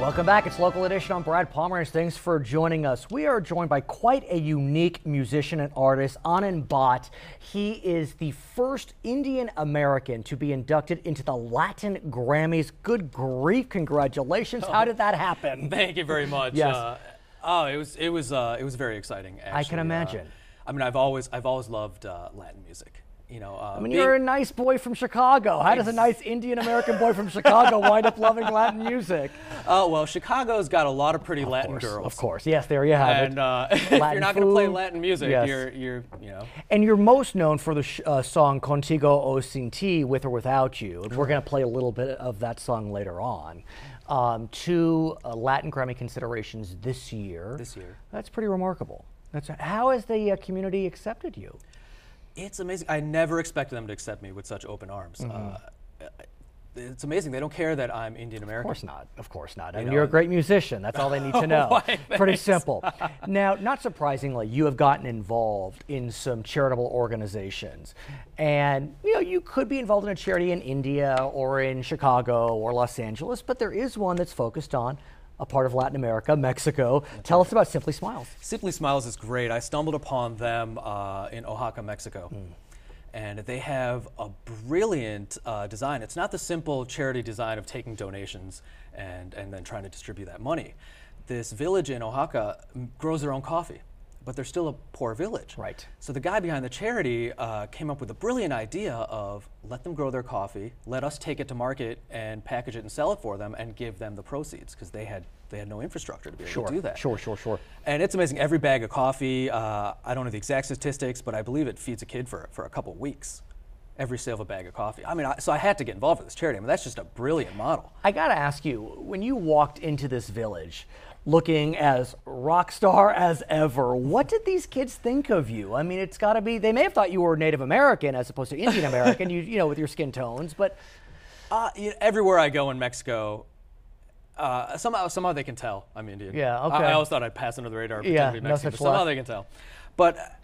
Welcome back. It's Local Edition. I'm Brad Pomerantz. Thanks for joining us. We are joined by quite a unique musician and artist, Anand Bhatt. He is the first Indian American to be inducted into the Latin Grammys. Good grief! Congratulations! How did that happen? Thank you very much. Yes. It was very exciting. Actually. I can imagine. I mean, I've always loved Latin music. You know, I mean, you're a nice boy from Chicago. How does a nice Indian American boy from Chicago wind up loving Latin music? Oh, well, Chicago's got a lot Latin Latin girls. Of course, yes, there you have it. And if you're not going to play Latin music, yes. you're, you know. And you're most known for the song Contigo o Sin Ti, With or Without You. We're going to play a little bit of that song later on. Two Latin Grammy considerations this year. That's pretty remarkable. How has the community accepted you? It's amazing. I never expected them to accept me with such open arms. It's amazing. They don't care that I'm Indian American. Of course not. Of course not. I mean, you're a great musician. That's all they need to know. Pretty simple. Now, not surprisingly, you have gotten involved in some charitable organizations. And, you know, you could be involved in a charity in India or in Chicago or Los Angeles, but there is one that's focused on a part of Latin America, Mexico. Tell us about Simply Smiles. Simply Smiles is great. I stumbled upon them in Oaxaca, Mexico. And they have a brilliant design. It's not the simple charity design of taking donations and then trying to distribute that money. This village in Oaxaca grows their own coffee, but they're still a poor village. Right. So the guy behind the charity came up with a brilliant idea of let them grow their coffee, let us take it to market and package it and sell it for them and give them the proceeds, because they had no infrastructure to be able to do that. Sure. And it's amazing. Every bag of coffee, I don't know the exact statistics, but I believe it feeds a kid for a couple of weeks. Every sale of a bag of coffee. I mean, so I had to get involved with this charity. I mean, that's just a brilliant model. I got to ask you, when you walked into this village, looking as rock star as ever, what did these kids think of you? I mean, it's got to be, they may have thought you were Native American as opposed to Indian American, you know, with your skin tones, but. Everywhere I go in Mexico, somehow they can tell I'm Indian. Yeah, okay. I always thought I'd pass under the radar. Yeah, no such luck. Somehow they can tell. But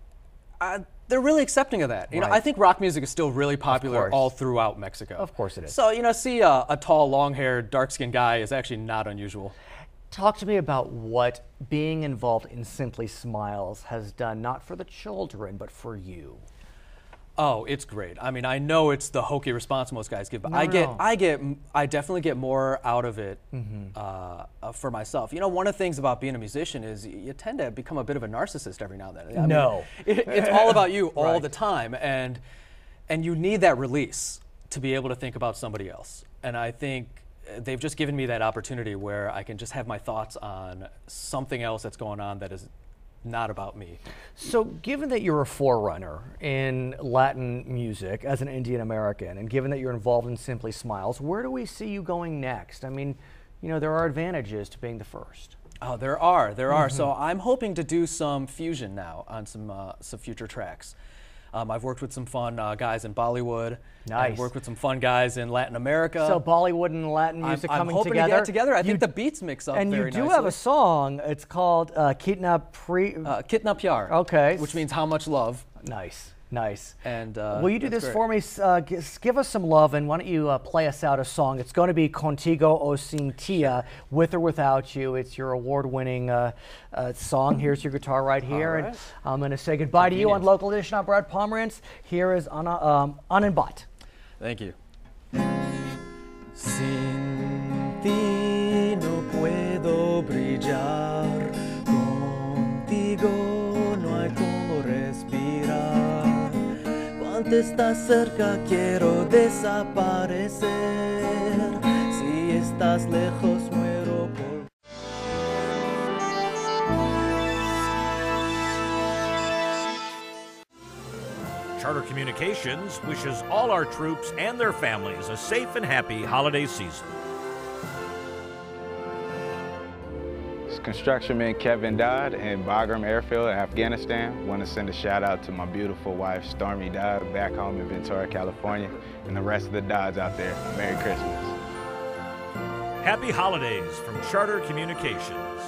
they're really accepting of that. You know, I think rock music is still really popular all throughout Mexico. Of course it is. So, you know, see a tall, long-haired, dark-skinned guy is actually not unusual. Talk to me about what being involved in Simply Smiles has done, not for the children, but for you. Oh, it's great. I mean, I know it's the hokey response most guys give, but I definitely get more out of it for myself. You know, one of the things about being a musician is you tend to become a bit of a narcissist every now and then. I mean, it's all about you all the time, and you need that release to be able to think about somebody else. And I think they've just given me that opportunity where I can just have my thoughts on something else that's going on that is not about me. So given that you're a forerunner in Latin music as an Indian American, and given that you're involved in Simply Smiles, where do we see you going next? I mean, you know, there are advantages to being the first. Oh, there are. So I'm hoping to do some fusion now on some future tracks. I've worked with some fun guys in Bollywood. Nice. I've worked with some fun guys in Latin America. So Bollywood and Latin music coming together. I'm hoping to get together. I think the beats mix up very nicely. And you do have a song. It's called Kitna Pyar. Okay. Which means how much love. Nice. Nice. And will you do this for me? Give us some love, and why don't you play us out a song? It's going to be Contigo o Sin Ti, With or Without You. It's your award-winning song. Here's your guitar right here, and I'm going to say goodbye to you on Local Edition. I'm Brad Pomerantz. Here is Anand Bhatt. Thank you. Sin ti no puedo brillar, contigo no hay como respirar. Cuando estás cerca quiero desaparecer, si estás lejos muero por... Charter Communications wishes all our troops and their families a safe and happy holiday season. It's constructionman Kevin Dodd in Bagram Airfield in Afghanistan. Want to send a shout out to my beautiful wife Stormy Dodd back home in Ventura, California, and the rest of the Dodds out there. Merry Christmas. Happy holidays from Charter Communications.